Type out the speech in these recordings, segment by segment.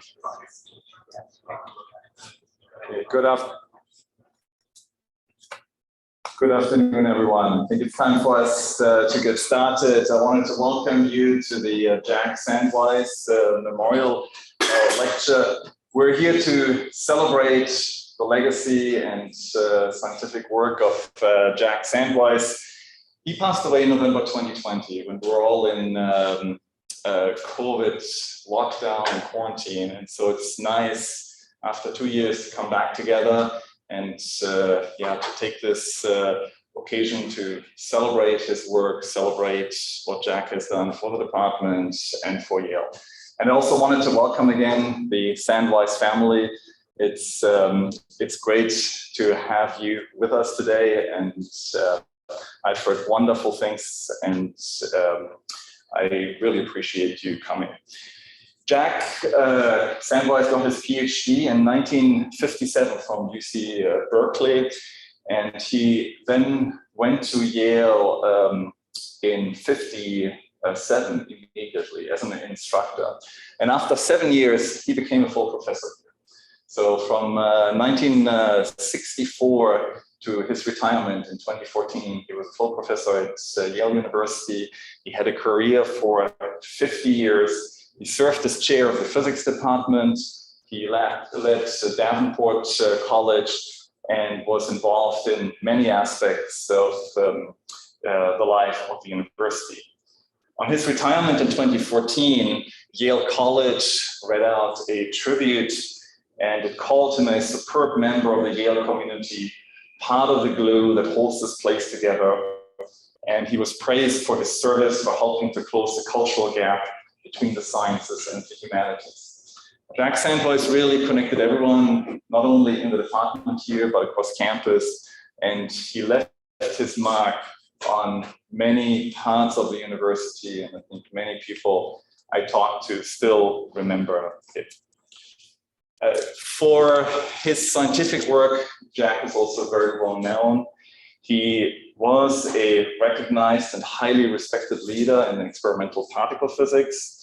Okay, good afternoon, everyone. I think it's time for us to get started. I wanted to welcome you to the Jack Sandweiss Memorial Lecture. We're here to celebrate the legacy and scientific work of Jack Sandweiss. He passed away in November 2020 when we were all in COVID lockdown and quarantine. And so it's nice after 2 years to come back together and to take this occasion to celebrate his work, celebrate what Jack has done for the department and for Yale. And I also wanted to welcome again the Sandweiss family. It's great to have you with us today, and I've heard wonderful things, and I really appreciate you coming. Jack Sandweiss got his PhD in 1957 from UC Berkeley, and he then went to Yale in 57 immediately as an instructor. And after 7 years, he became a full professor. So from 1964 to his retirement in 2014, he was a full professor at Yale University. He had a career for 50 years. He served as chair of the physics department. He led Davenport College and was involved in many aspects of the life of the university. On his retirement in 2014, Yale College read out a tribute, and it called him a superb member of the Yale community, part of the glue that holds this place together. And he was praised for his service for helping to close the cultural gap between the sciences and the humanities. Jack Sandweiss really connected everyone, not only in the department here, but across campus. And he left his mark on many parts of the university. And I think many people I talked to still remember it. For his scientific work, Jack is also very well known. He was a recognized and highly respected leader in experimental particle physics.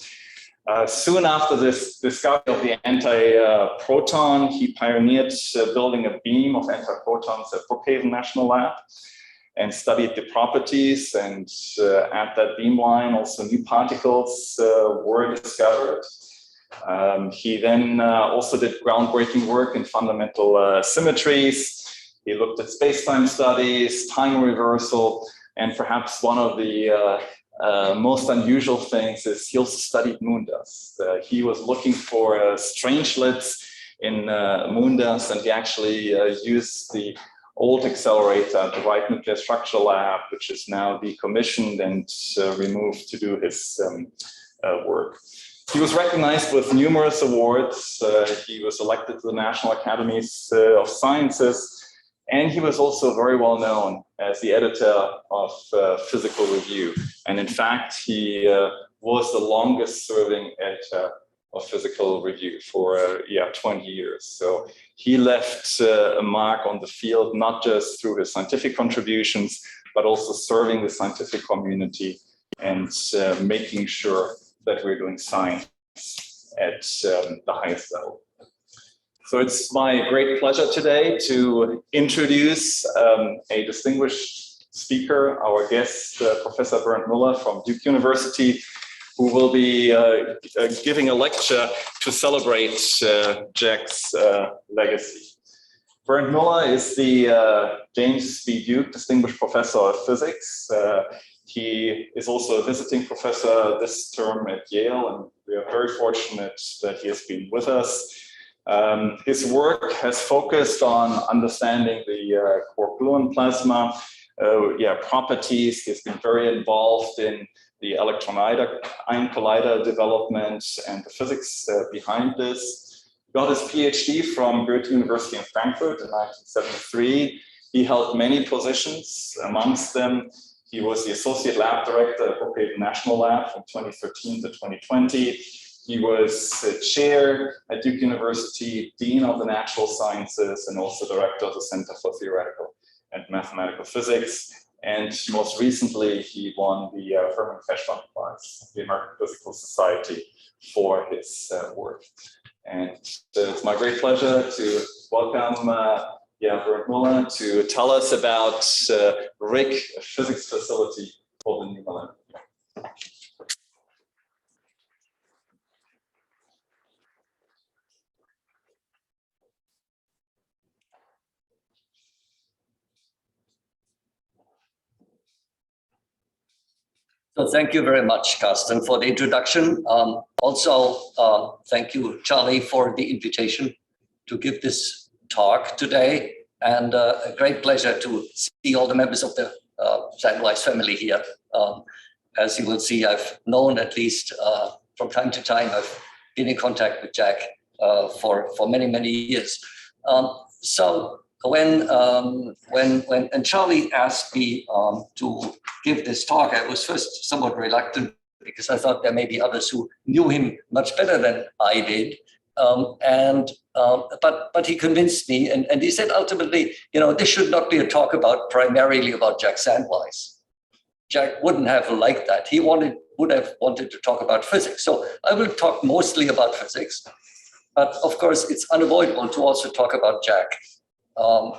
Soon after this discovery of the anti-proton, he pioneered building a beam of antiprotons at Brookhaven National Lab and studied the properties. And at that beamline, also new particles were discovered. He then also did groundbreaking work in fundamental symmetries. He looked at space-time studies, time reversal, and perhaps one of the most unusual things is he also studied moon dust. He was looking for strangelets in moon dust, and he actually used the old accelerator at the Wright Nuclear Structure Lab, which is now decommissioned and removed to do his work. He was recognized with numerous awards. He was elected to the National Academies of Sciences, and he was also very well known as the editor of Physical Review. And in fact, he was the longest serving editor of Physical Review for 20 years. So he left a mark on the field, not just through his scientific contributions, but also serving the scientific community and making sure that we're doing science at the highest level. So it's my great pleasure today to introduce a distinguished speaker, our guest, Professor Berndt Mueller from Duke University, who will be giving a lecture to celebrate Jack's legacy. Berndt Mueller is the James B. Duke Distinguished Professor of Physics. He is also a visiting professor this term at Yale, and we are very fortunate that he has been with us. His work has focused on understanding the quark-gluon plasma properties. He's been very involved in the electron-ion collider development and the physics behind this. He got his PhD from Goethe University in Frankfurt in 1973. He held many positions. Amongst them, he was the Associate Lab Director at Brookhaven National Lab from 2013 to 2020. He was chair at Duke University, Dean of the Natural Sciences, and also director of the Center for Theoretical and Mathematical Physics. And most recently, he won the Hermann Feshbach Prize of the American Physical Society for his work. And it's my great pleasure to welcome Berndt Mueller to tell us about RHIC, a physics facility for the new millennium. So thank you very much, Carsten, for the introduction. Thank you, Charlie, for the invitation to give this talk today. And a great pleasure to see all the members of the Sandweiss family here. As you will see, I've known at least from time to time, I've been in contact with Jack for many, many years. When Charlie asked me to give this talk, I was first somewhat reluctant because I thought there may be others who knew him much better than I did. But he convinced me, and he said ultimately, this should not be a talk primarily about Jack Sandweiss. Jack wouldn't have liked that. He would have wanted to talk about physics. So I will talk mostly about physics, but of course it's unavoidable to also talk about Jack.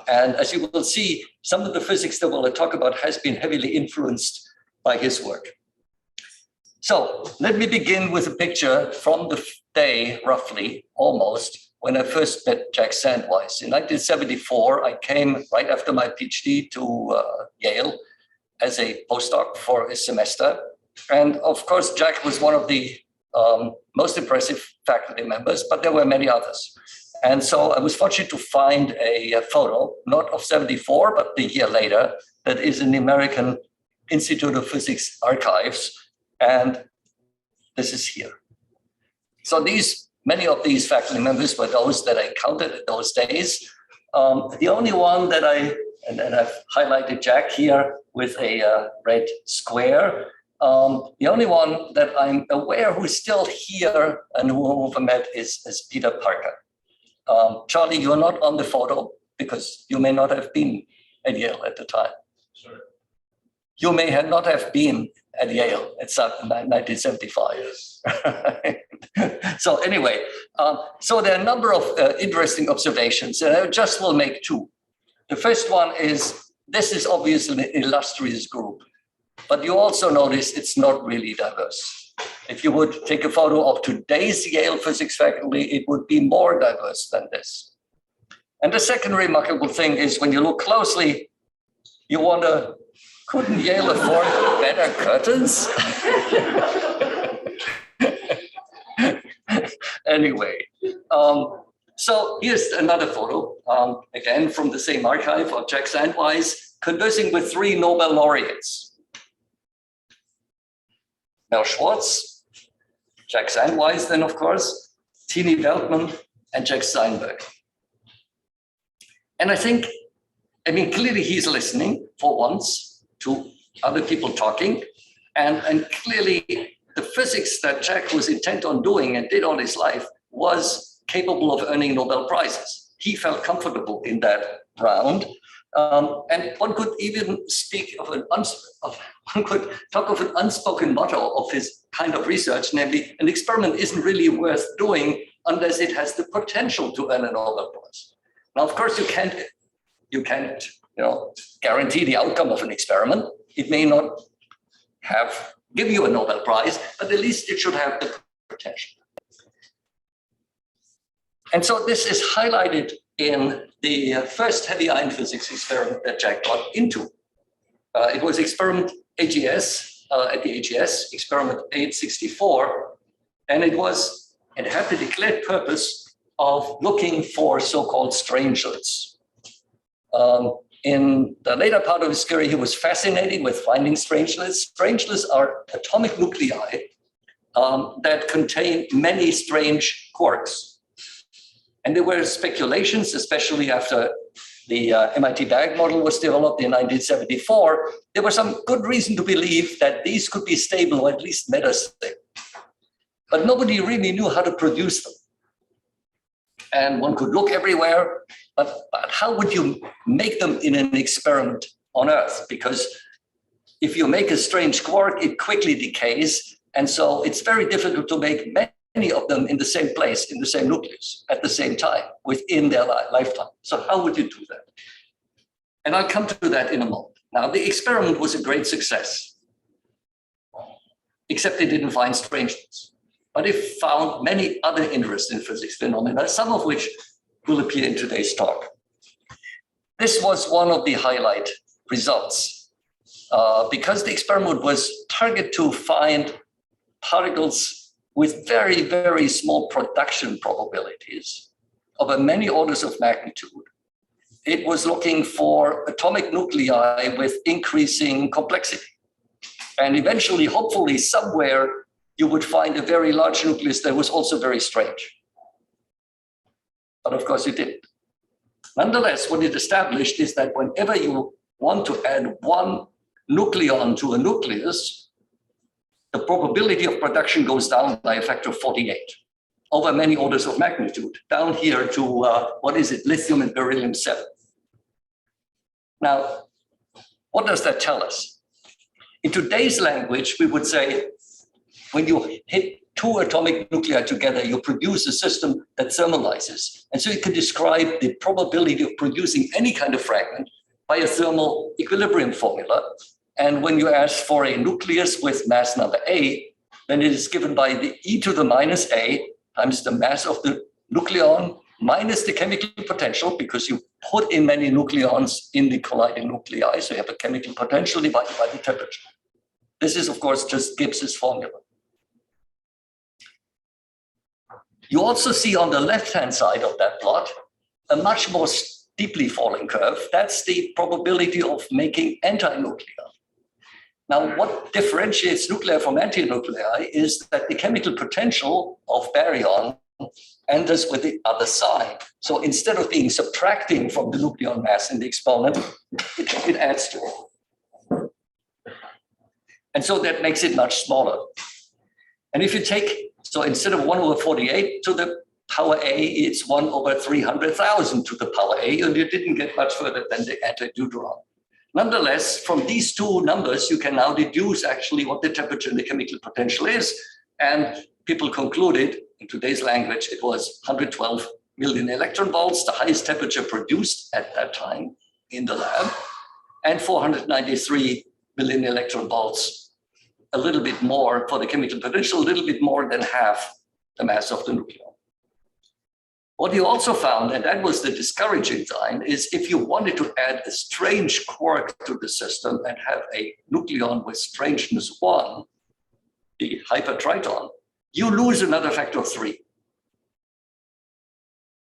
And as you will see, some of the physics that we'll talk about has been heavily influenced by his work. So let me begin with a picture from the day, roughly, almost, when I first met Jack Sandweiss. In 1974, I came right after my PhD to Yale as a postdoc for a semester. And of course, Jack was one of the most impressive faculty members, but there were many others. And so I was fortunate to find a photo, not of 74, but the year later, that is in the American Institute of Physics archives. And this is here. So many of these faculty members were those that I encountered in those days. The only one that and I've highlighted Jack here with a red square. The only one that I'm aware who is still here and who I've met is Peter Parker. Charlie, you're not on the photo because you may not have been at Yale at the time. Sure. You may not have been at Yale at 1975. Yes. So anyway, so there are a number of interesting observations, and I just will make two. The first one is, this is obviously an illustrious group, but you also notice it's not really diverse. If you would take a photo of today's Yale physics faculty, it would be more diverse than this. And the second remarkable thing is when you look closely, you wonder, couldn't Yale afford better curtains? Anyway, so here's another photo, again from the same archive of Jack Sandweiss, conversing with 3 Nobel laureates. Mel Schwartz, Jack Sandweiss, then of course, Tini Veltman, and Jack Steinberg. And clearly he's listening for once to other people talking, and clearly the physics that Jack was intent on doing and did all his life was capable of earning Nobel Prizes. He felt comfortable in that round. And one could even speak of one could talk of an unspoken motto of his kind of research, namely, an experiment isn't really worth doing unless it has the potential to earn a Nobel Prize. Now, of course, you can't guarantee the outcome of an experiment. It may not give you a Nobel Prize, but at least it should have the potential. And so this is highlighted in the first heavy ion physics experiment that Jack got into. It was experiment AGS, at the AGS, experiment 864, and it had the declared purpose of looking for so-called strangeness. In the later part of his career, he was fascinated with finding strangeness. Strangeness are atomic nuclei that contain many strange quarks. And there were speculations, especially after the MIT Diag model was developed in 1974. There was some good reason to believe that these could be stable or at least metastable. But nobody really knew how to produce them. And one could look everywhere, but how would you make them in an experiment on Earth? Because if you make a strange quark, it quickly decays. And so it's very difficult to make many many of them in the same place, in the same nucleus, at the same time, within their lifetime. So how would you do that? And I'll come to that in a moment. Now, the experiment was a great success, except it didn't find strangeness. But it found many other interesting physics phenomena, some of which will appear in today's talk. This was one of the highlight results, because the experiment was targeted to find particles with very, very small production probabilities over many orders of magnitude. It was looking for atomic nuclei with increasing complexity. And eventually, hopefully, somewhere you would find a very large nucleus that was also very strange. But of course, it didn't. Nonetheless, what it established is that whenever you want to add one nucleon to a nucleus, the probability of production goes down by a factor of 48 over many orders of magnitude, down here to, lithium and beryllium 7. Now, what does that tell us? In today's language, we would say, when you hit two atomic nuclei together, you produce a system that thermalizes. And so you can describe the probability of producing any kind of fragment by a thermal equilibrium formula. And when you ask for a nucleus with mass number A, then it is given by the e to the minus A times the mass of the nucleon minus the chemical potential, because you put in many nucleons in the colliding nuclei. So you have a chemical potential divided by the temperature. This is, of course, just Gibbs's formula. You also see on the left-hand side of that plot a much more steeply falling curve. That's the probability of making antinuclei. Now, what differentiates nuclei from antinuclei is that the chemical potential of baryon enters with the other side. So instead of being subtracting from the nucleon mass in the exponent, it adds to it. And so that makes it much smaller. And if you take, so instead of 1 over 48 to the power A, it's 1 over 300,000 to the power A, and you didn't get much further than the antideutron. Nonetheless, from these two numbers, you can now deduce actually what the temperature and the chemical potential is. And people concluded, in today's language, it was 112 million electron volts, the highest temperature produced at that time in the lab, and 493 million electron volts, a little bit more for the chemical potential, a little bit more than half the mass of the nucleon. What you also found, and that was the discouraging sign, is if you wanted to add a strange quark to the system and have a nucleon with strangeness 1, the hypertriton, you lose another factor of 3.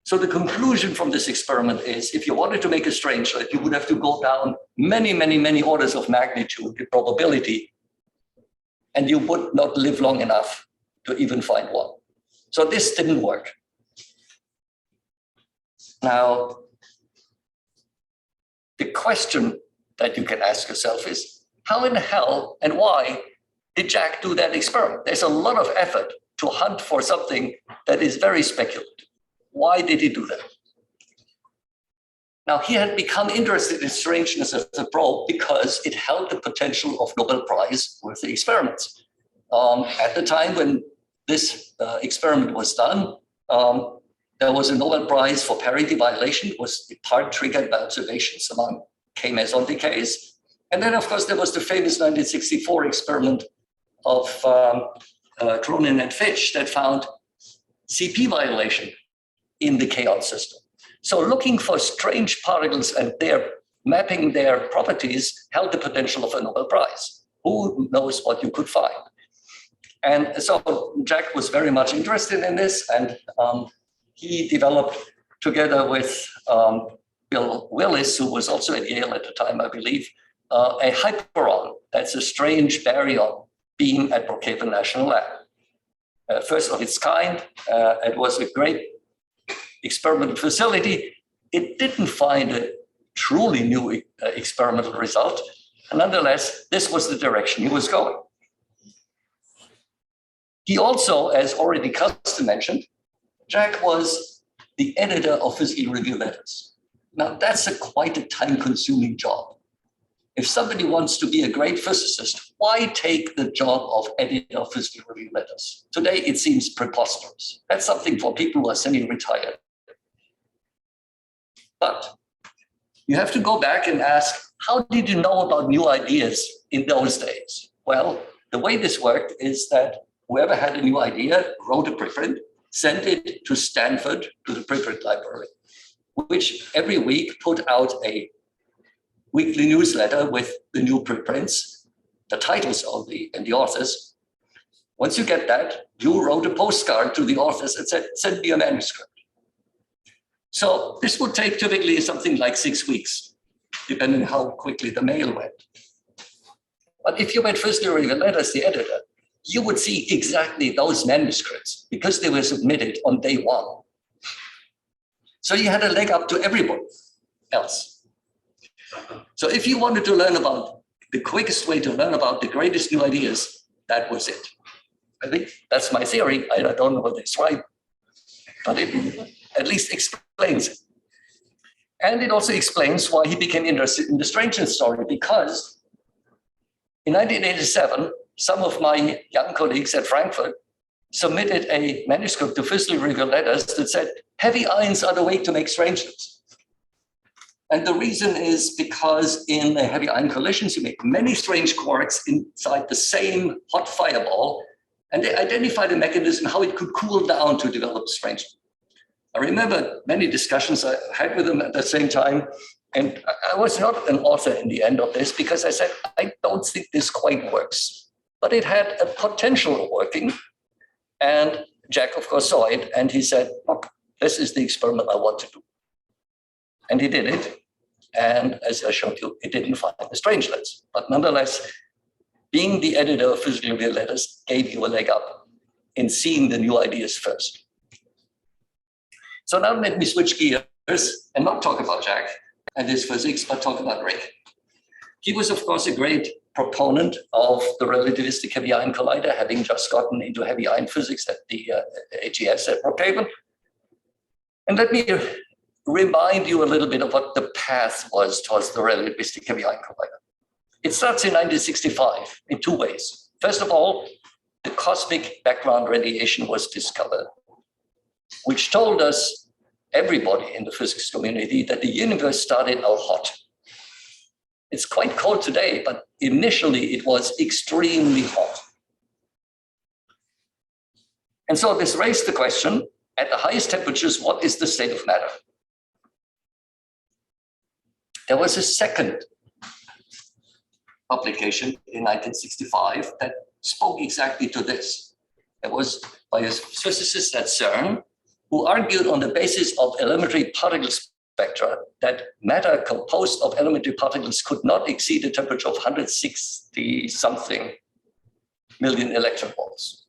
So the conclusion from this experiment is, if you wanted to make a strangelet, you would have to go down many, many, many orders of magnitude in probability, and you would not live long enough to even find one. So this didn't work. Now, the question that you can ask yourself is, how in the hell and why did Jack do that experiment? There's a lot of effort to hunt for something that is very speculative. Why did he do that? Now, he had become interested in strangeness as a probe because it held the potential of Nobel Prize worthy experiments. At the time when this experiment was done, there was a Nobel Prize for parity violation. It was in part triggered by observations among K-meson decays. And then, of course, there was the famous 1964 experiment of Cronin and Fitch that found CP violation in the kaon system. So looking for strange particles and mapping their properties held the potential of a Nobel Prize. Who knows what you could find? And so Jack was very much interested in this, and he developed, together with Bill Willis, who was also at Yale at the time, I believe, a hyperon. That's a strange baryon beam at Brookhaven National Lab. First of its kind, it was a great experimental facility. It didn't find a truly new experimental result. And nonetheless, this was the direction he was going. He also, as already Custom mentioned, Jack was the editor of Physical Review Letters. Now, that's quite a time-consuming job. if somebody wants to be a great physicist, why take the job of editor of physical review letters? Today, it seems preposterous. That's something for people who are semi-retired. But you have to go back and ask, how did you know about new ideas in those days? Well, the way this worked is that whoever had a new idea wrote a preprint, sent it to Stanford, to the preprint library, which every week put out a weekly newsletter with the new preprints, the titles of and the authors. Once you get that, you wrote a postcard to the authors and said, send me a manuscript. So this would take typically something like 6 weeks, depending on how quickly the mail went. But if you went first review letters, the editor, you would see exactly those manuscripts because they were submitted on day one. So you had a leg up to everybody else. So if you wanted to learn about the quickest way to learn about the greatest new ideas, that was it. I think that's my theory. I don't know whether it's right, but it at least explains it. And it also explains why he became interested in the Strangeness story, because in 1987, some of my young colleagues at Frankfurt submitted a manuscript to physical review letters that said, heavy ions are the way to make strangeness. And the reason is because in heavy ion collisions, you make many strange quarks inside the same hot fireball, and they identified a mechanism how it could cool down to develop strangeness. I remember many discussions I had with them at the same time, and I was not an author in the end of this because I said, I don't think this quite works. But it had a potential of working. And Jack, of course, saw it, and he said, look, this is the experiment I want to do. And he did it. And as I showed you, it didn't find the strangeness. But nonetheless, being the editor of physical review letters gave you a leg up in seeing the new ideas first. So now let me switch gears and not talk about Jack and his physics, but talk about RHIC. He was, of course, a great proponent of the relativistic heavy ion collider, having just gotten into heavy ion physics at the HES at Brookhaven. And let me remind you a little bit of what the path was towards the relativistic heavy ion collider. It starts in 1965 in two ways. First of all, the cosmic background radiation was discovered, which told us, everybody in the physics community, that the universe started out hot. It's quite cold today, but initially it was extremely hot. And so this raised the question, at the highest temperatures, what is the state of matter? There was a second publication in 1965 that spoke exactly to this. It was by a physicist at CERN who argued on the basis of elementary particle spectra that matter composed of elementary particles could not exceed a temperature of 160 something million electron volts.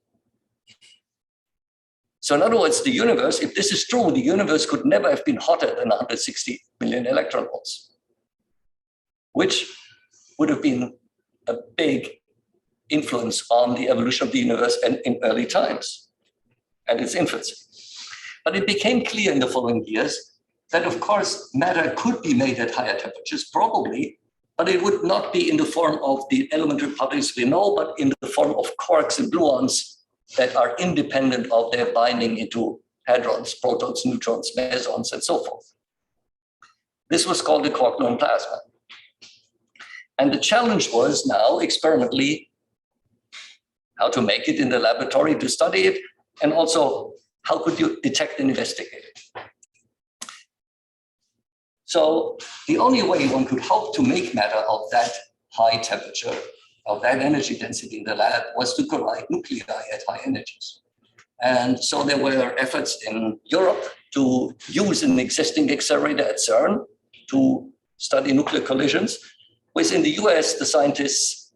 So in other words, the universe, if this is true, the universe could never have been hotter than 160 million electron volts, which would have been a big influence on the evolution of the universe and in early times and its infancy. But it became clear in the following years that, of course, matter could be made at higher temperatures, probably, but it would not be in the form of the elementary particles we know, but in the form of quarks and gluons that are independent of their binding into hadrons, protons, neutrons, mesons, and so forth. This was called the Quarkonium plasma. And the challenge was now experimentally how to make it in the laboratory to study it, and also how could you detect and investigate it. So the only way one could hope to make matter of that high temperature, of that energy density in the lab, was to collide nuclei at high energies. And so there were efforts in Europe to use an existing accelerator at CERN to study nuclear collisions. Whereas in the US, the scientists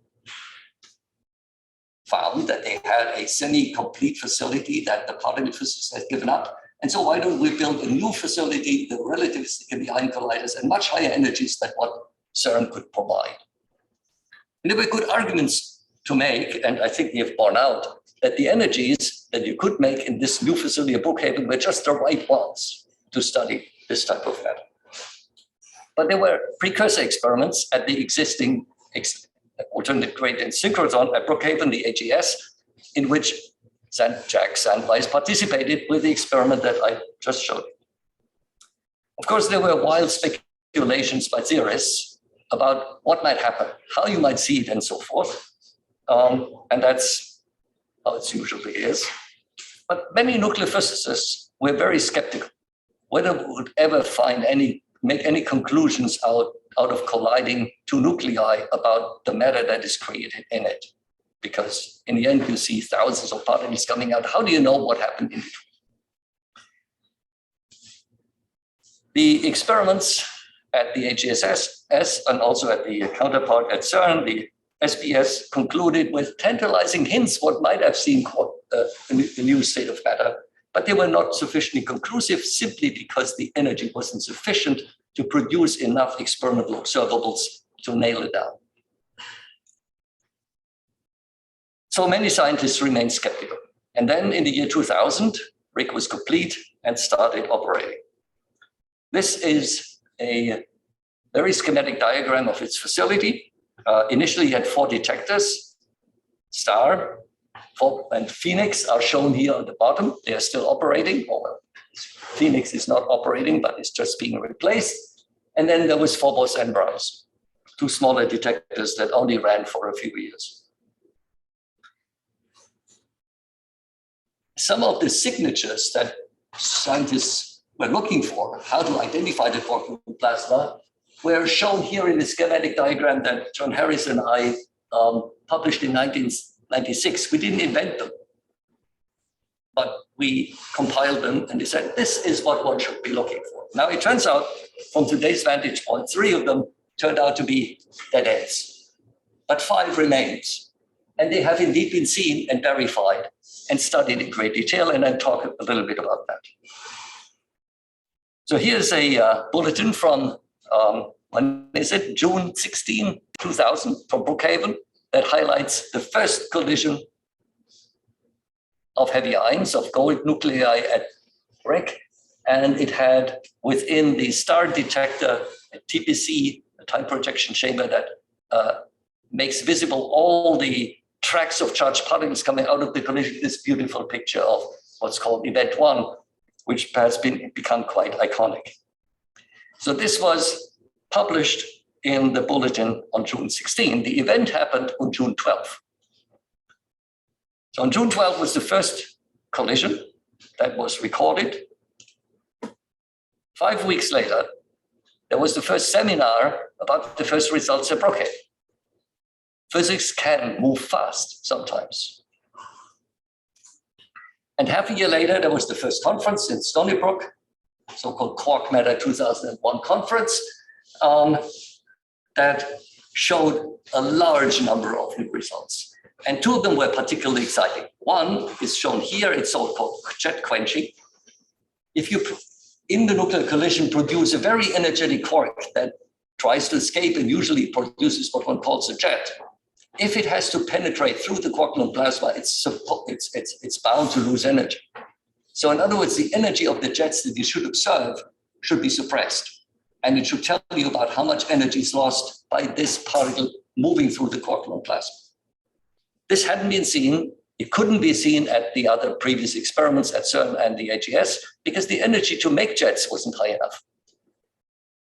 found that they had a semi-complete facility that the particle physicists had given up. And so why don't we build a new facility, the relativistic heavy ion colliders, and much higher energies than what CERN could provide? And there were good arguments to make, and I think we have borne out, that the energies that you could make in this new facility at Brookhaven were just the right ones to study this type of matter. But there were precursor experiments at the existing alternate gradient synchrotron at Brookhaven, the AGS, in which Jack Sandweiss participated with the experiment that I just showed you. Of course, there were wild speculations by theorists about what might happen, how you might see it, and so forth. And that's how it usually is. But many nuclear physicists were very skeptical whether we would ever make any conclusions out of colliding two nuclei about the matter that is created in it. Because in the end, you see thousands of particles coming out. How do you know what happened in between? The experiments at the HGSS and also at the counterpart at CERN, the SPS, concluded with tantalizing hints what might have seen a new state of matter, but they were not sufficiently conclusive simply because the energy wasn't sufficient to produce enough experimental observables to nail it down. So many scientists remained skeptical. And then in the year 2000, RHIC was complete and started operating. This is a very schematic diagram of its facility. Initially, it had 4 detectors. STAR and SPHENIX are shown here on the bottom. They are still operating. Well, SPHENIX is not operating, but it's just being replaced. And then there was Phobos and Browse, 2 smaller detectors that only ran for a few years. Some of the signatures that scientists were looking for, how to identify the Quarkonium plasma, were shown here in the schematic diagram that John Harris and I published in 1996. We didn't invent them, but we compiled them and decided this is what one should be looking for. Now it turns out, from today's vantage point, 3 of them turned out to be dead ends, but 5 remains. And they have indeed been seen and verified and studied in great detail, and I'll talk a little bit about that. So here's a bulletin from, when is it? June 16, 2000, from Brookhaven, that highlights the first collision of heavy ions, of gold nuclei at RHIC, and it had within the STAR detector a TPC, a time projection chamber that makes visible all the tracks of charged particles coming out of the collision, this beautiful picture of what's called event 1, which has become quite iconic. So this was published in the bulletin on June 16. The event happened on June 12. So on June 12 was the first collision that was recorded. 5 weeks later, there was the first seminar about the first results at Brookhaven. Physics can move fast sometimes. And half a year later, there was the first conference in Stony Brook, so-called Quark Matter 2001 conference, that showed a large number of new results. And 2 of them were particularly exciting. One is shown here, it's so-called jet quenching. If you, in the nuclear collision, produce a very energetic quark that tries to escape and usually produces what one calls a jet, if it has to penetrate through the Quarkonium plasma, it's bound to lose energy. So in other words, the energy of the jets that you should observe should be suppressed. And it should tell you about how much energy is lost by this particle moving through the Quarkonium plasma. This hadn't been seen. It couldn't be seen at the other previous experiments at CERN and the AGS because the energy to make jets wasn't high enough.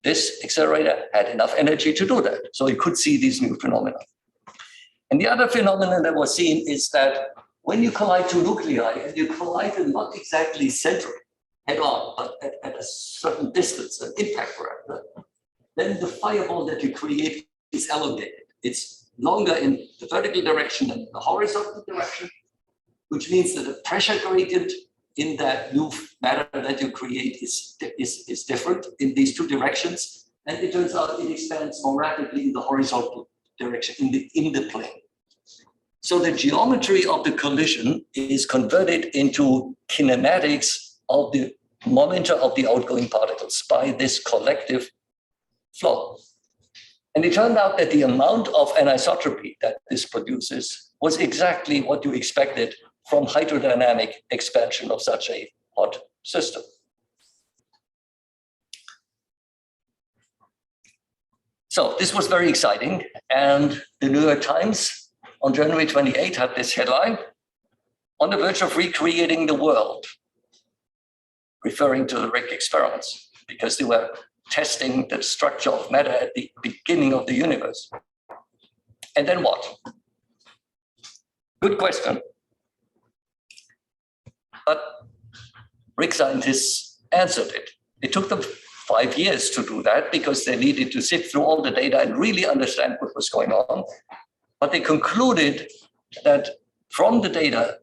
This accelerator had enough energy to do that. So it could see these new phenomena. And the other phenomenon that was seen is that when you collide 2 nuclei, and you collide them not exactly centrally, head on, but at a certain distance, an impact parameter, then the fireball that you create is elongated. It's longer in the vertical direction than the horizontal direction, which means that the pressure gradient in that new matter that you create is different in these 2 directions. And it turns out it expands more rapidly in the horizontal direction, in the plane. So the geometry of the collision is converted into kinematics of the momenta of the outgoing particles by this collective flow. And it turned out that the amount of anisotropy that this produces was exactly what you expected from hydrodynamic expansion of such a hot system. So this was very exciting. And the New York Times on January 28 had this headline, "On the verge of recreating the world," referring to the RHIC experiments, because they were testing the structure of matter at the beginning of the universe. And then what? Good question. But RHIC scientists answered it. It took them 5 years to do that because they needed to sift through all the data and really understand what was going on. But they concluded that from the data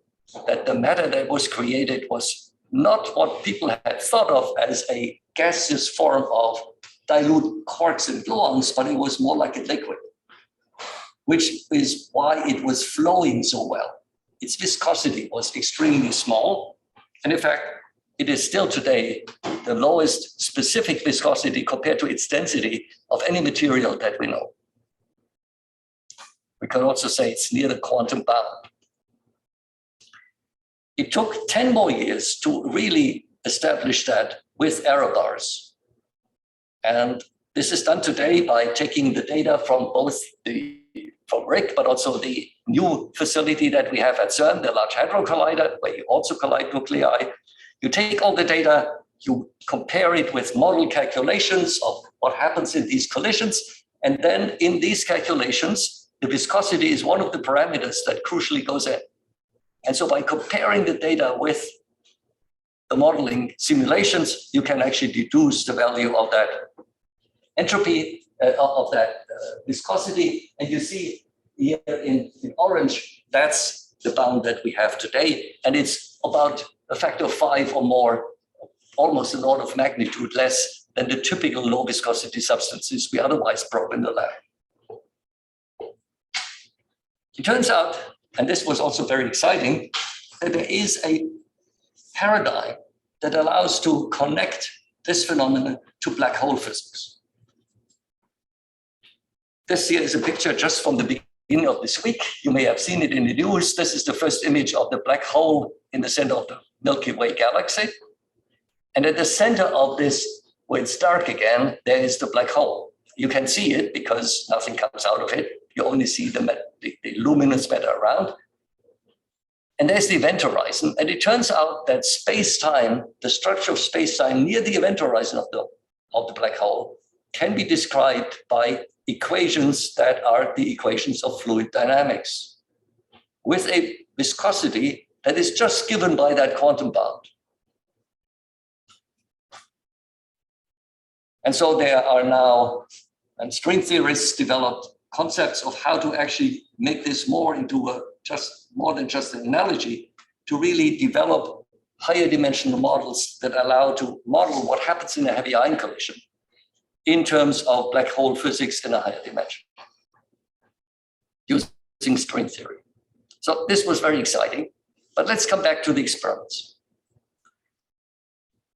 that the matter that was created was not what people had thought of as a gaseous form of dilute quarks and gluons, but it was more like a liquid, which is why it was flowing so well. Its viscosity was extremely small. And in fact, it is still today the lowest specific viscosity compared to its density of any material that we know. We can also say it's near the quantum bound. It took 10 more years to really establish that with error bars. And this is done today by taking the data from both from RHIC, but also the new facility that we have at CERN, the Large Hadron Collider, where you also collide nuclei. You take all the data, you compare it with model calculations of what happens in these collisions, and then in these calculations, the viscosity is one of the parameters that crucially goes in. And so by comparing the data with the modeling simulations, you can actually deduce the value of that entropy, of that viscosity. And you see here in orange, that's the bound that we have today. And it's about a factor of 5 or more, almost an order of magnitude less than the typical low viscosity substances we otherwise probe in the lab. It turns out, and this was also very exciting, that there is a paradigm that allows to connect this phenomenon to black hole physics. This here is a picture just from the beginning of this week. You may have seen it in the news. This is the first image of the black hole in the center of the Milky Way galaxy. And at the center of this, where it's dark again, there is the black hole. You can see it because nothing comes out of it. You only see the luminous matter around. And there's the event horizon. And it turns out that space-time, the structure of space-time near the event horizon of the black hole can be described by equations that are the equations of fluid dynamics with a viscosity that is just given by that quantum bound. And so there are now, and string theorists developed concepts of how to actually make this more into more than just an analogy, to really develop higher dimensional models that allow to model what happens in a heavy ion collision in terms of black hole physics in a higher dimension using string theory. So this was very exciting, but let's come back to the experiments.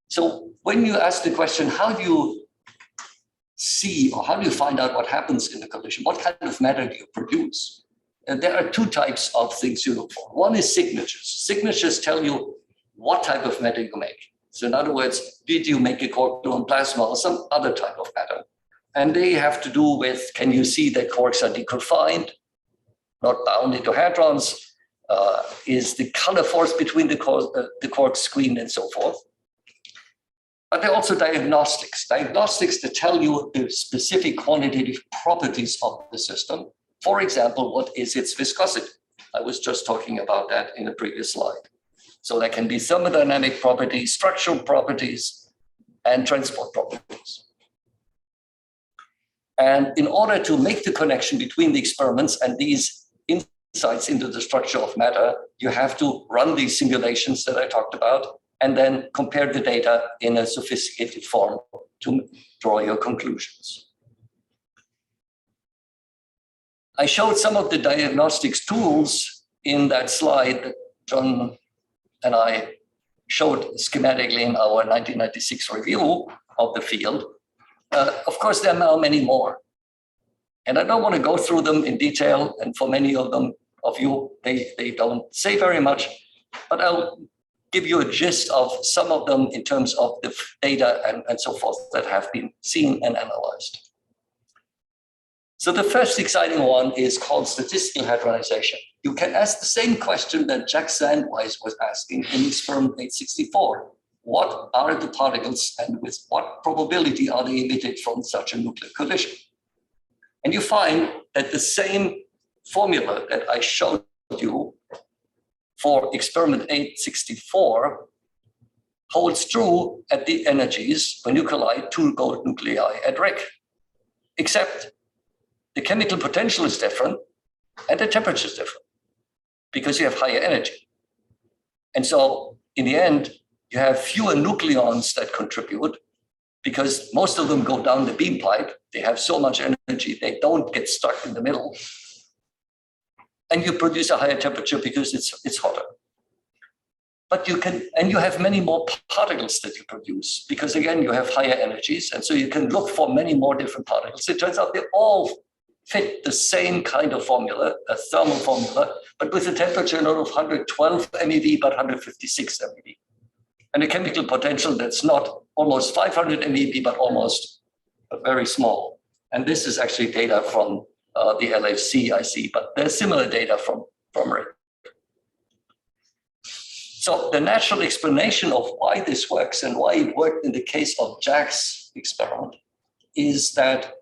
So when you ask the question, how do you see or how do you find out what happens in the collision? What kind of matter do you produce? And there are two types of things you look for. One is signatures. Signatures tell you what type of matter you make. So in other words, did you make a quark-gluon plasma or some other type of matter? And they have to do with, can you see that quarks are deconfined, not bound into hadrons? Is the color force between the quarks screened and so forth? But they're also diagnostics. Diagnostics that tell you the specific quantitative properties of the system. For example, what is its viscosity? I was just talking about that in the previous slide. So there can be thermodynamic properties, structural properties, and transport properties. And in order to make the connection between the experiments and these insights into the structure of matter, you have to run these simulations that I talked about, and then compare the data in a sophisticated form to draw your conclusions. I showed some of the diagnostics tools in that slide that John and I showed schematically in our 1996 review of the field. Of course, there are now many more. And I don't want to go through them in detail, and for many of you, they don't say very much, but I'll give you a gist of some of them in terms of the data and so forth that have been seen and analyzed. So the first exciting one is called statistical hadronization. You can ask the same question that Jack Sandweiss was asking in experiment 864. What are the particles and with what probability are they emitted from such a nuclear collision? And you find that the same formula that I showed you for experiment 864 holds true at the energies when you collide two gold nuclei at RHIC, except the chemical potential is different and the temperature is different because you have higher energy. And so in the end, you have fewer nucleons that contribute because most of them go down the beam pipe. They have so much energy, they don't get stuck in the middle. And you produce a higher temperature because it's hotter. But you have many more particles that you produce because again, you have higher energies. And so you can look for many more different particles. It turns out they all fit the same kind of formula, a thermal formula, but with a temperature not of 112 MeV, but 156 MeV. And a chemical potential that's not almost 500 MeV, but almost very small. And this is actually data from the LHC, I see, but there's similar data from RHIC. So the natural explanation of why this works and why it worked in the case of Jack's experiment is that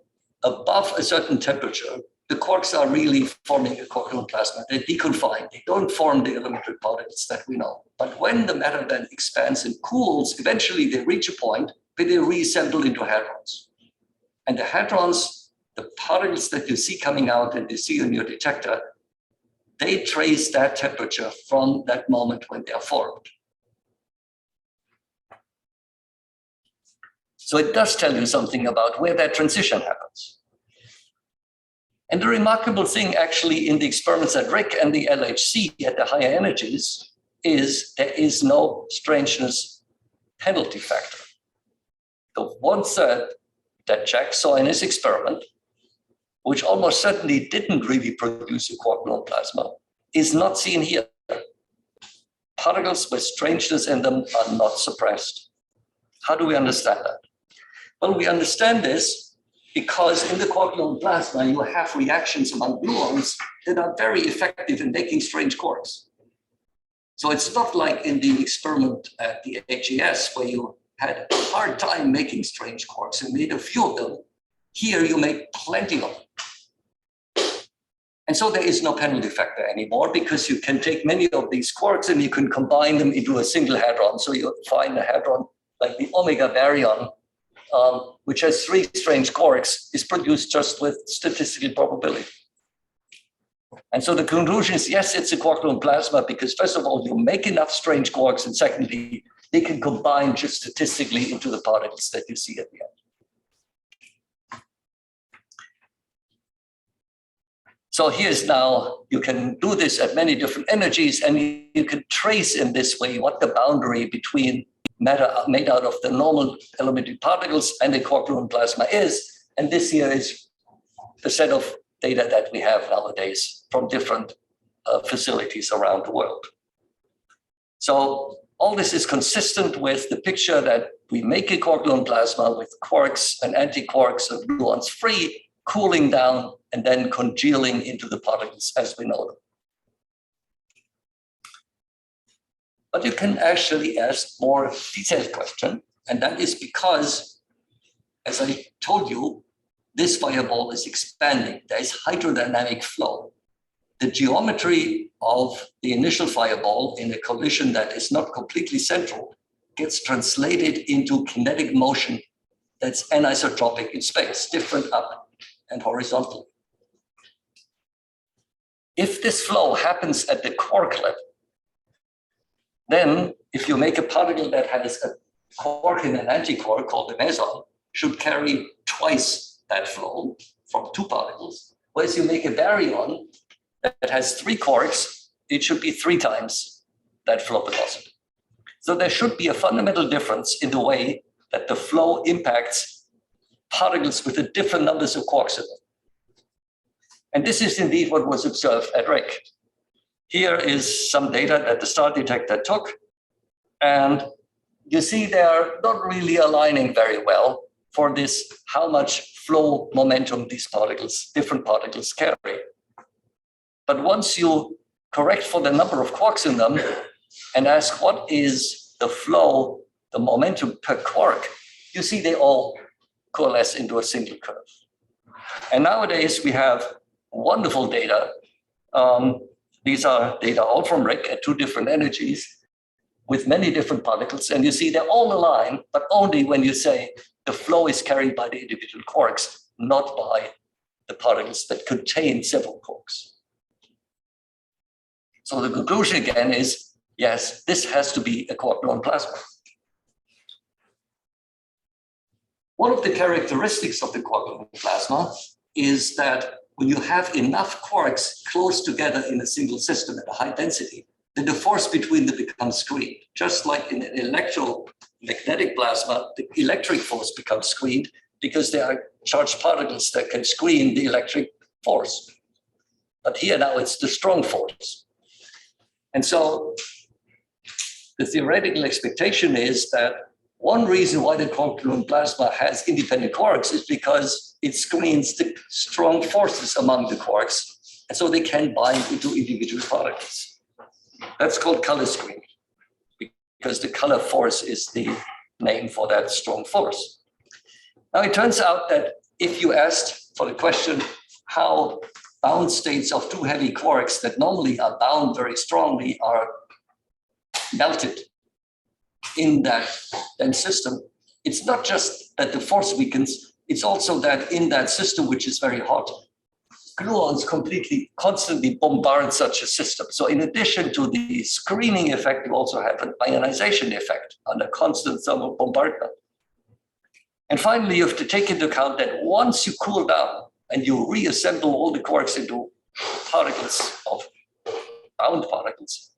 above a certain temperature, the quarks are really forming a quark plasma. They deconfine. They don't form the elementary particles that we know. But when the matter then expands and cools, eventually they reach a point where they reassemble into hadrons. And the hadrons, the particles that you see coming out and you see in your detector, they trace that temperature from that moment when they are formed. So it does tell you something about where that transition happens. And the remarkable thing actually in the experiments at RHIC and the LHC at the higher energies is there is no strangeness penalty factor. The 1/3 that Jack saw in his experiment, which almost certainly didn't really produce a quark plasma, is not seen here. Particles with strangeness in them are not suppressed. How do we understand that? Well, we understand this because in the quark plasma, you have reactions among gluons that are very effective in making strange quarks. So it's not like in the experiment at the HES where you had a hard time making strange quarks and made a few of them. Here you make plenty of them. And so there is no penalty factor anymore because you can take many of these quarks and you can combine them into a single hadron. So you find a hadron like the omega baryon, which has 3 strange quarks, is produced just with statistical probability. And so the conclusion is, yes, it's a quark plasma because first of all, you make enough strange quarks, and secondly, they can combine just statistically into the particles that you see at the end. So here's now, you can do this at many different energies, and you can trace in this way what the boundary between matter made out of the normal elementary particles and the quark plasma is. And this here is the set of data that we have nowadays from different facilities around the world. So all this is consistent with the picture that we make a quark plasma with quarks and antiquarks and gluons free, cooling down and then congealing into the particles as we know them. But you can actually ask more detailed question, and that is because, as I told you, this fireball is expanding. There is hydrodynamic flow. The geometry of the initial fireball in a collision that is not completely central gets translated into kinetic motion that's anisotropic in space, different up and horizontally. If this flow happens at the quark level, then if you make a particle that has a quark and an antiquark called the meson, should carry twice that flow from 2 particles, whereas you make a baryon that has 3 quarks, it should be 3 times that flow velocity. So there should be a fundamental difference in the way that the flow impacts particles with the different numbers of quarks in them. And this is indeed what was observed at RHIC. Here is some data that the star detector took, and you see they're not really aligning very well for this, how much flow momentum these particles, different particles carry. But once you correct for the number of quarks in them and ask what is the flow, the momentum per quark, you see they all coalesce into a single curve. And nowadays we have wonderful data. These are data all from RHIC at 2 different energies with many different particles. And you see they're all aligned, but only when you say the flow is carried by the individual quarks, not by the particles that contain several quarks. So the conclusion again is, yes, this has to be a quark-gluon plasma. One of the characteristics of the quark-gluon plasma is that when you have enough quarks close together in a single system at a high density, then the force between them becomes screened. Just like in an electromagnetic plasma, the electric force becomes screened because there are charged particles that can screen the electric force. But here now it's the strong force. And so the theoretical expectation is that one reason why the quark-gluon plasma has independent quarks is because it screens the strong forces among the quarks, and so they can bind into individual particles. That's called color screening, because the color force is the name for that strong force. Now, it turns out that if you asked for the question how bound states of 2 heavy quarks that normally are bound very strongly are melted in that dense system, it's not just that the force weakens, it's also that in that system, which is very hot, gluons constantly bombard such a system. So in addition to the screening effect, you also have an ionization effect under constant thermal bombardment. And finally, you have to take into account that once you cool down and you reassemble all the quarks into particles of bound particles,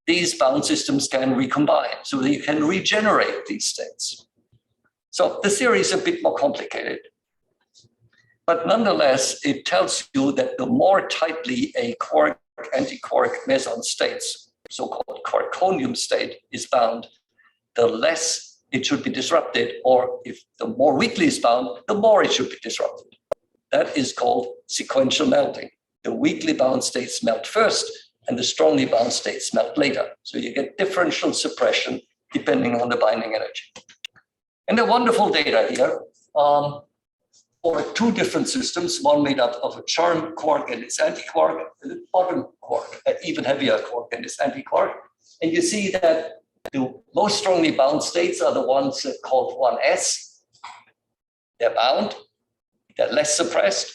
these bound systems can recombine, so that you can regenerate these states. So the theory is a bit more complicated, but nonetheless, it tells you that the more tightly a quark anti-quark meson states, so-called Quarkonium state, is bound, the less it should be disrupted, or if the more weakly it's bound, the more it should be disrupted. That is called sequential melting. The weakly bound states melt first, and the strongly bound states melt later. So you get differential suppression depending on the binding energy. And the wonderful data here for 2 different systems, one made up of a charm quark and its anti-quark, and a bottom quark, an even heavier quark and its anti-quark. And you see that the most strongly bound states are the ones that called 1s. They're bound, they're less suppressed.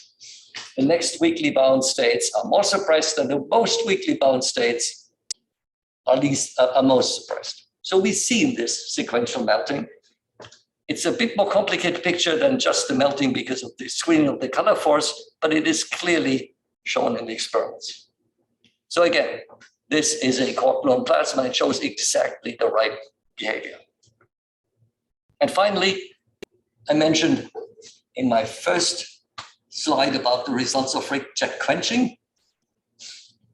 The next weakly bound states are more suppressed, and the most weakly bound states are most suppressed. So we've seen this sequential melting. It's a bit more complicated picture than just the melting because of the screening of the color force, but it is clearly shown in the experiments. So again, this is a quark-gluon plasma. It shows exactly the right behavior. And finally, I mentioned in my first slide about the results of RHIC quenching.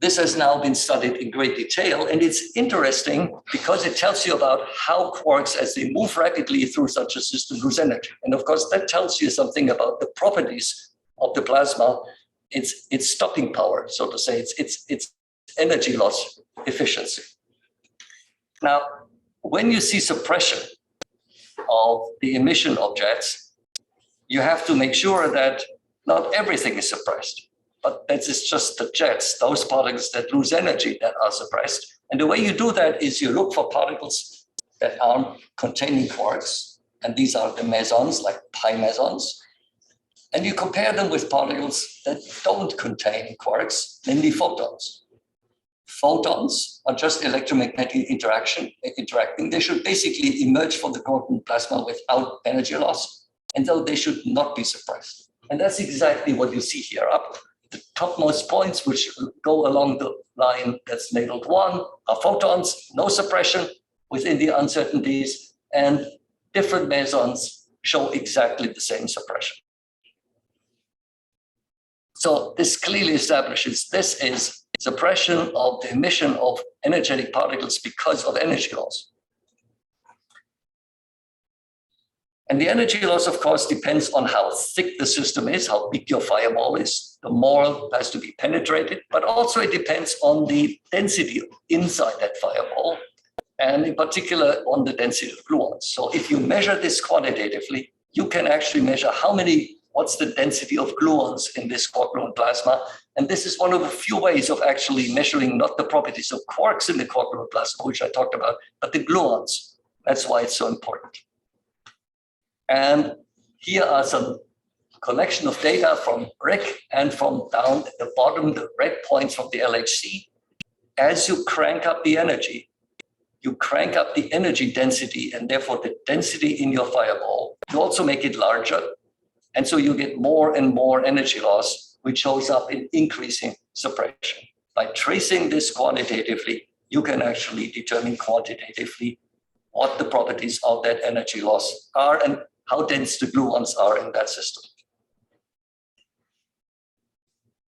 This has now been studied in great detail, and it's interesting because it tells you about how quarks, as they move rapidly through such a system, lose energy. And of course, that tells you something about the properties of the plasma, its stopping power, so to say, its energy loss efficiency. Now, when you see suppression of the emission of jets, you have to make sure that not everything is suppressed, but that is just the jets, those particles that lose energy, that are suppressed. And the way you do that is you look for particles that are containing quarks, and these are the mesons, like pi mesons, and you compare them with particles that don't contain quarks, namely photons. Photons are just electromagnetic interacting. They should basically emerge from the quantum plasma without energy loss, and so they should not be suppressed. And that's exactly what you see here. Up the topmost points, which go along the line that's labeled 1, are photons, no suppression within the uncertainties, and different mesons show exactly the same suppression. So this clearly establishes this is suppression of the emission of energetic particles because of energy loss. And the energy loss, of course, depends on how thick the system is, how big your fireball is. The more has to be penetrated, but also it depends on the density inside that fireball, and in particular on the density of gluons. So if you measure this quantitatively, you can actually measure what's the density of gluons in this quark gluon plasma. And this is one of the few ways of actually measuring not the properties of quarks in the quark gluon plasma, which I talked about, but the gluons. That's why it's so important. And here are some collection of data from RHIC and from down at the bottom, the red points from the LHC. As you crank up the energy, you crank up the energy density and therefore the density in your fireball. You also make it larger. And so you get more and more energy loss, which shows up in increasing suppression. By tracing this quantitatively, you can actually determine quantitatively what the properties of that energy loss are and how dense the gluons are in that system.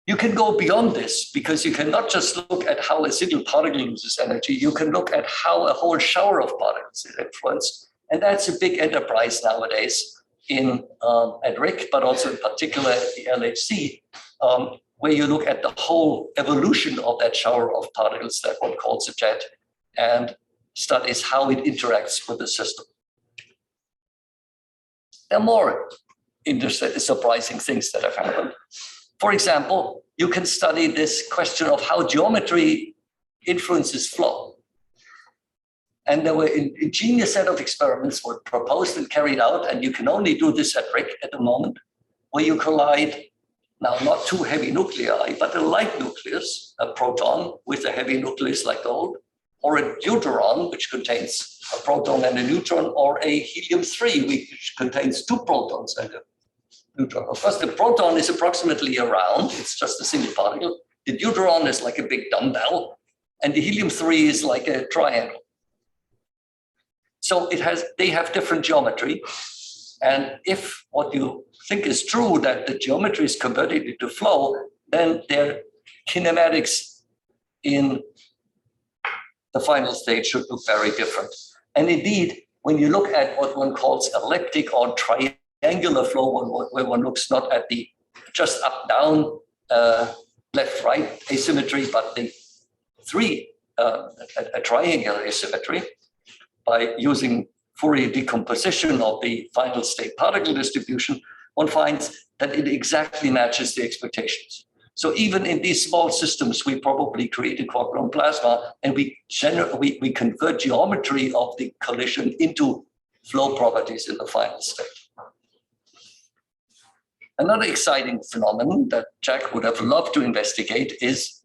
You can go beyond this because you cannot just look at how a single particle loses energy. You can look at how a whole shower of particles is influenced. And that's a big enterprise nowadays at RHIC, but also in particular at the LHC, where you look at the whole evolution of that shower of particles that one calls a jet and studies how it interacts with the system. There are more interesting, surprising things that have happened. For example, you can study this question of how geometry influences flow. And there were an ingenious set of experiments were proposed and carried out, and you can only do this at RHIC at the moment, where you collide, now not two heavy nuclei, but a light nucleus, a proton with a heavy nucleus like gold, or a deuteron, which contains a proton and a neutron, or a helium-3, which contains two protons and a neutron. Of course, the proton is approximately a round, it's just a single particle. The deuteron is like a big dumbbell, and the helium-3 is like a triangle. So they have different geometry. And if what you think is true, that the geometry is converted into flow, then their kinematics in the final state should look very different. And indeed, when you look at what one calls elliptic or triangular flow, where one looks not at the just up, down, left, right asymmetry, but the a triangular asymmetry, by using Fourier decomposition of the final state particle distribution, one finds that it exactly matches the expectations. So even in these small systems, we probably create a quark gluon plasma, and we convert geometry of the collision into flow properties in the final state. Another exciting phenomenon that Jack would have loved to investigate is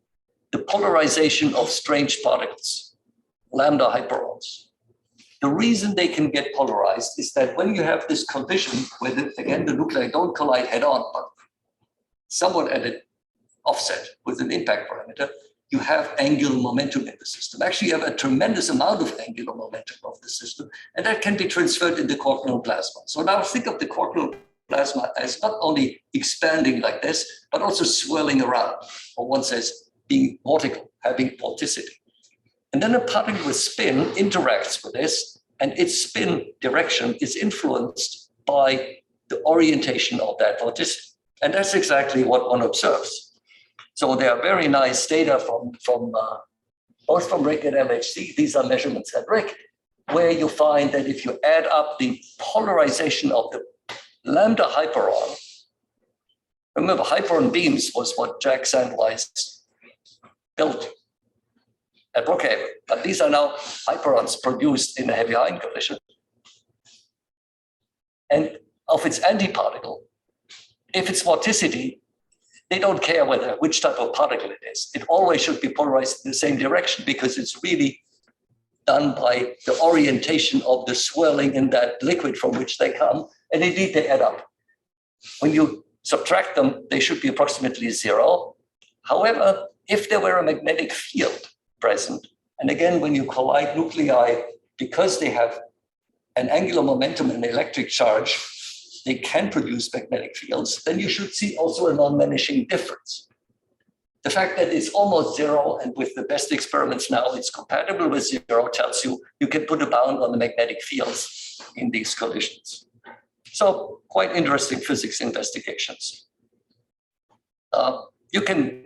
the polarization of strange particles, lambda hyperons. The reason they can get polarized is that when you have this collision, where again the nuclei don't collide head-on, but somewhat at an offset with an impact parameter, you have angular momentum in the system. Actually, you have a tremendous amount of angular momentum of the system, and that can be transferred in the quark gluon plasma. So now think of the quark gluon plasma as not only expanding like this, but also swirling around, or one says being vortical, having vorticity. And then a particle with spin interacts with this, and its spin direction is influenced by the orientation of that vorticity. And that's exactly what one observes. So there are very nice data both from RHIC and LHC. These are measurements at RHIC, where you find that if you add up the polarization of the lambda hyperon, remember hyperon beams was what Jack Sandweiss built at Brookhaven, but these are now hyperons produced in a heavy ion collision. And of its antiparticle, if it's vorticity, they don't care which type of particle it is. It always should be polarized in the same direction because it's really done by the orientation of the swirling in that liquid from which they come. And indeed, they add up. When you subtract them, they should be approximately 0. However, if there were a magnetic field present, and again, when you collide nuclei, because they have an angular momentum and electric charge, they can produce magnetic fields, then you should see also a non-vanishing difference. The fact that it's almost 0, and with the best experiments now, it's compatible with 0, tells you you can put a bound on the magnetic fields in these collisions. So quite interesting physics investigations. You can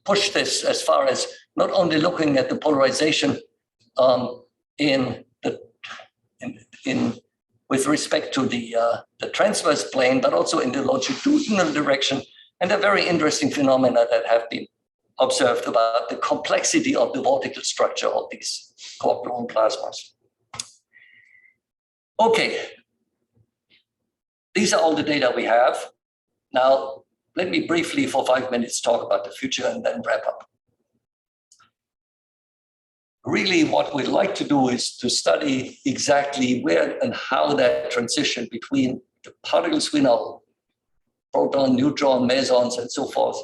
push this as far as not only looking at the polarization with respect to the transverse plane, but also in the longitudinal direction, and a very interesting phenomena that have been observed about the complexity of the vortical structure of these quark-gluon plasmas. Okay, these are all the data we have. Now, let me briefly for 5 minutes talk about the future and then wrap up. Really, what we'd like to do is to study exactly where and how that transition between the particles we know, proton, neutron, mesons, and so forth,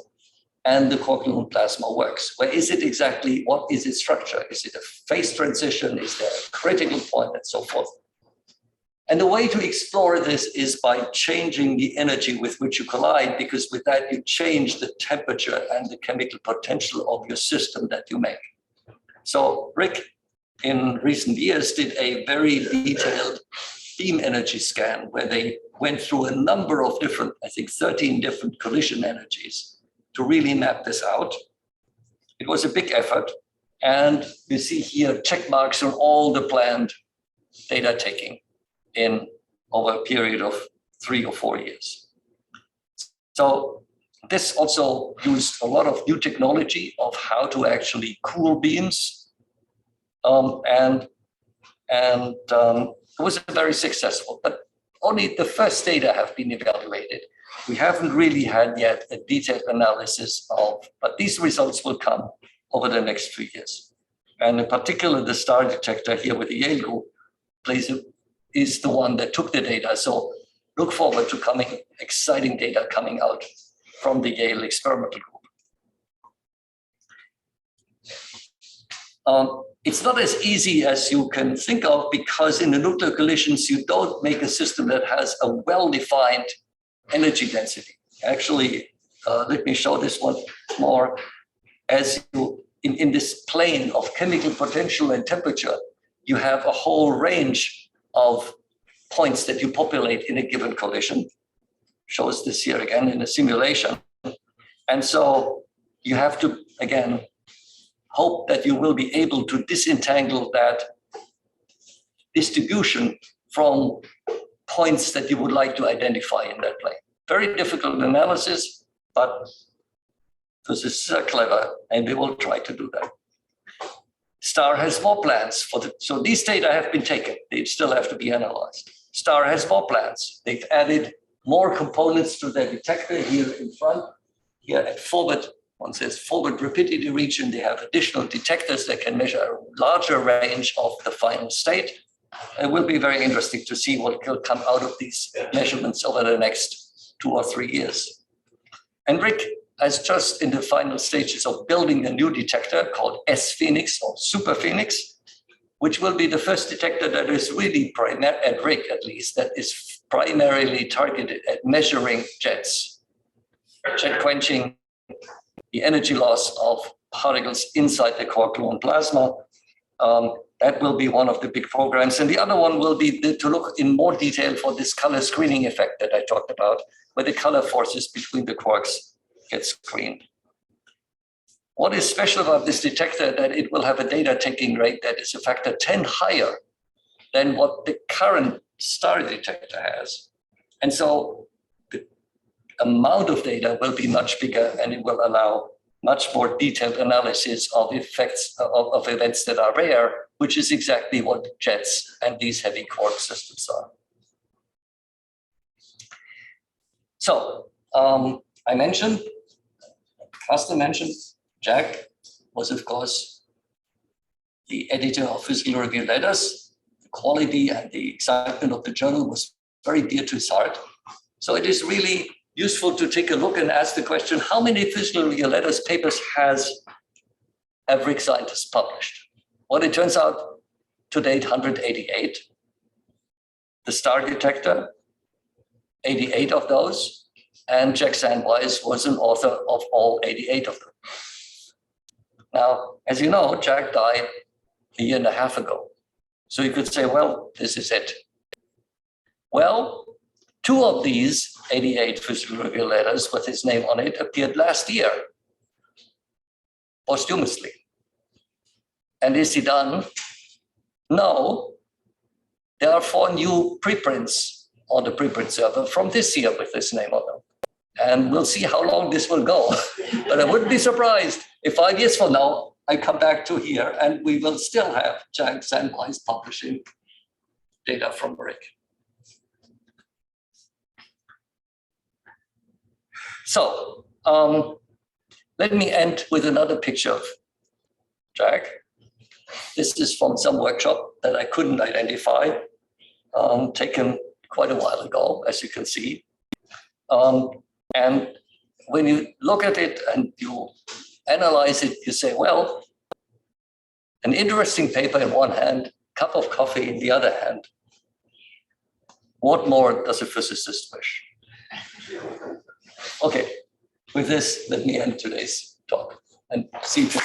and the quark-gluon plasma works. Where is it exactly? What is its structure? Is it a phase transition? Is there a critical point, and so forth? And the way to explore this is by changing the energy with which you collide, because with that you change the temperature and the chemical potential of your system that you make. So RHIC in recent years did a very detailed beam energy scan where they went through a number of different, I think 13 different collision energies to really map this out. It was a big effort. And you see here check marks on all the planned data taking in over a period of 3 or 4 years. So this also used a lot of new technology of how to actually cool beams. It was very successful, but only the first data have been evaluated. We haven't really had yet a detailed analysis of, but these results will come over the next 3 years. And in particular, the star detector here with the Yale group is the one that took the data. So look forward to exciting data coming out from the Yale experimental group. It's not as easy as you can think of, because in the nuclear collisions, you don't make a system that has a well-defined energy density. Actually, let me show this one more. As you, in this plane of chemical potential and temperature, you have a whole range of points that you populate in a given collision. Shows this here again in a simulation. And so you have to, again, hope that you will be able to disentangle that distribution from points that you would like to identify in that plane. Very difficult analysis, but this is clever, and we will try to do that. STAR has more plans so these data have been taken. They still have to be analyzed. STAR has more plans. They've added more components to their detector here in front. Here at forward, one says forward rapidity region, they have additional detectors that can measure a larger range of the final state. It will be very interesting to see what will come out of these measurements over the next 2 or 3 years. And RHIC is just in the final stages of building a new detector called SPHENIX or SuperPHENIX, which will be the first detector that is really at RHIC at least, that is primarily targeted at measuring jets, jet quenching, the energy loss of particles inside the quark-gluon plasma. That will be one of the big programs. And the other one will be to look in more detail for this color screening effect that I talked about, where the color forces between the quarks get screened. What is special about this detector that it will have a data taking rate that is a factor 10 higher than what the current star detector has. And so the amount of data will be much bigger, and it will allow much more detailed analysis of effects of events that are rare, which is exactly what jets and these heavy quark systems are. So I mentioned, Carsten mentioned, Jack was, of course, the editor of Physical Review Letters. The quality and the excitement of the journal was very dear to his heart. So it is really useful to take a look and ask the question, how many Physical Review Letters papers have RHIC scientists published? Well, it turns out to date 188. The star detector, 88 of those, and Jack Sandweiss was an author of all 88 of them. Now, as you know, Jack died a year and a half ago. So you could say, well, this is it. Well, 2 of these 88 physical review letters with his name on it appeared last year, posthumously. And is he done? No. There are 4 new preprints on the preprint server from this year with his name on them. And we'll see how long this will go. But I wouldn't be surprised if 5 years from now, I come back to here and we will still have Jack Sandweiss publishing data from RHIC. So let me end with another picture of Jack. This is from some workshop that I couldn't identify, taken quite a while ago, as you can see. And when you look at it and you analyze it, you say, well, an interesting paper in one hand, cup of coffee in the other hand. What more does a physicist wish? Okay, with this, let me end today's talk and see you.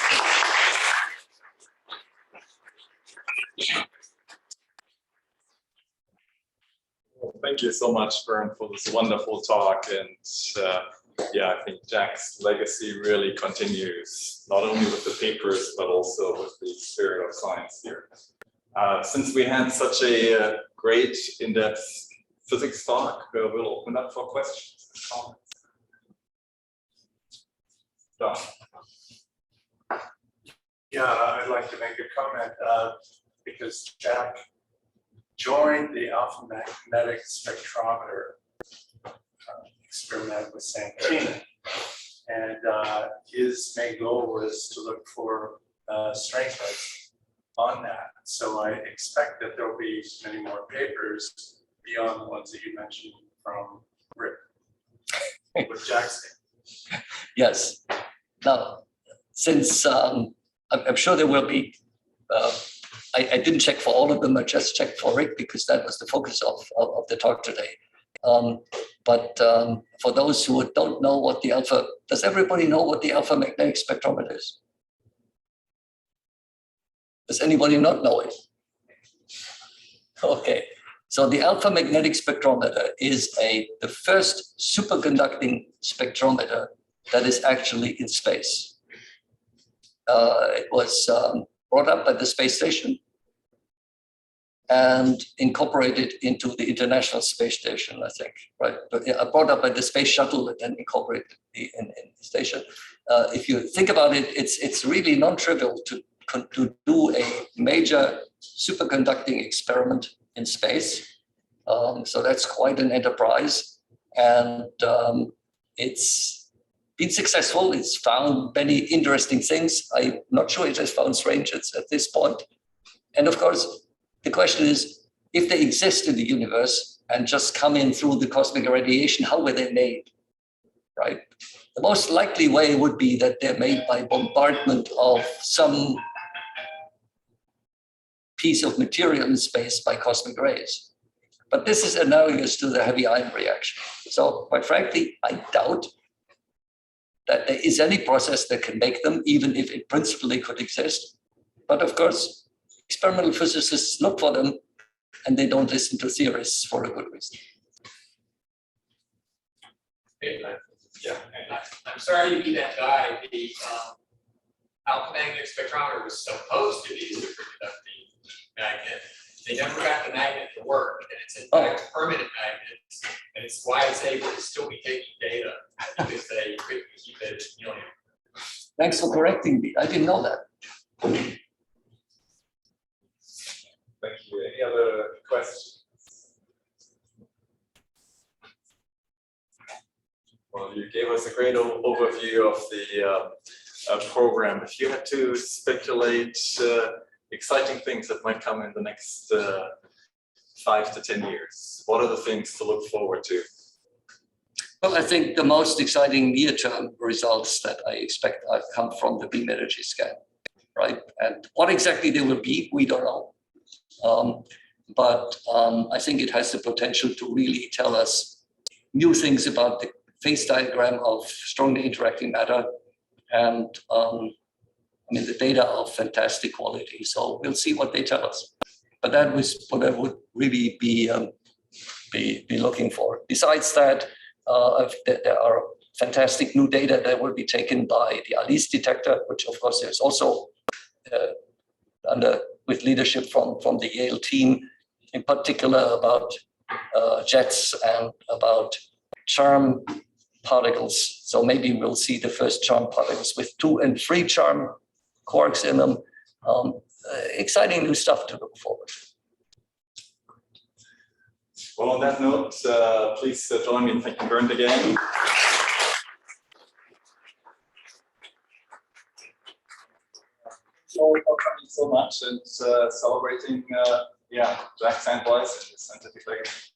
Well, thank you so much, Berndt, for this wonderful talk. And yeah, I think Jack's legacy really continues, not only with the papers, but also with the spirit of science here. Since we had such a great in-depth physics talk, we'll open up for questions and comments. John. Yeah, I'd like to make a comment because Jack joined the alpha magnetic spectrometer experiment with Santini, and his main goal was to look for strangeness on that. So I expect that there'll be many more papers beyond the ones that you mentioned from RHIC with Jack's name. Yes. Now, since I'm sure there will be, I didn't check for all of them, I just checked for RHIC because that was the focus of the talk today. But for those who don't know what the alpha, does everybody know what the alpha magnetic spectrometer is? Does anybody not know it? Okay, so the alpha magnetic spectrometer is the first superconducting spectrometer that is actually in space. It was brought up by the space station and incorporated into the International Space Station, I think, right? But yeah, brought up by the space shuttle and then incorporated in the station. If you think about it, it's really non-trivial to do a major superconducting experiment in space. So that's quite an enterprise. And it's been successful. It's found many interesting things. I'm not sure it has found strangeness at this point. And of course, the question is, if they exist in the universe and just come in through the cosmic radiation, how were they made, right? The most likely way would be that they're made by bombardment of some piece of material in space by cosmic rays. But this is analogous to the heavy ion reaction. So quite frankly, I doubt that there is any process that can make them, even if it principally could exist. But of course, experimental physicists look for them and they don't listen to theorists for a good reason. Yeah, I'm sorry to be that guy. The alpha magnetic spectrometer was supposed to be a superconducting magnet. They never got the magnet to work, and it's in fact permanent magnet, and it's why it's able to still be taking data because they couldn't keep it, Thanks for correcting me. I didn't know that. Thank you. Any other questions? Well, you gave us a great overview of the program. If you had to speculate exciting things that might come in the next 5 to 10 years, what are the things to look forward to? Well, I think the most exciting near-term results that I expect come from the beam energy scan, right? And what exactly they will be, we don't know. But I think it has the potential to really tell us new things about the phase diagram of strongly interacting matter, and the data of fantastic quality. So we'll see what they tell us. But that was what I would really be be looking for. Besides that, there are fantastic new data that will be taken by the ALICE detector, which of course is also with leadership from the Yale team, in particular about jets and about charm particles. So maybe we'll see the first charm particles with 2 and 3 charm quarks in them. Exciting new stuff to look forward to. Well, on that note, please join me in thanking Berndt again. For coming so much and celebrating, Jack Sandweiss and his scientific legacy.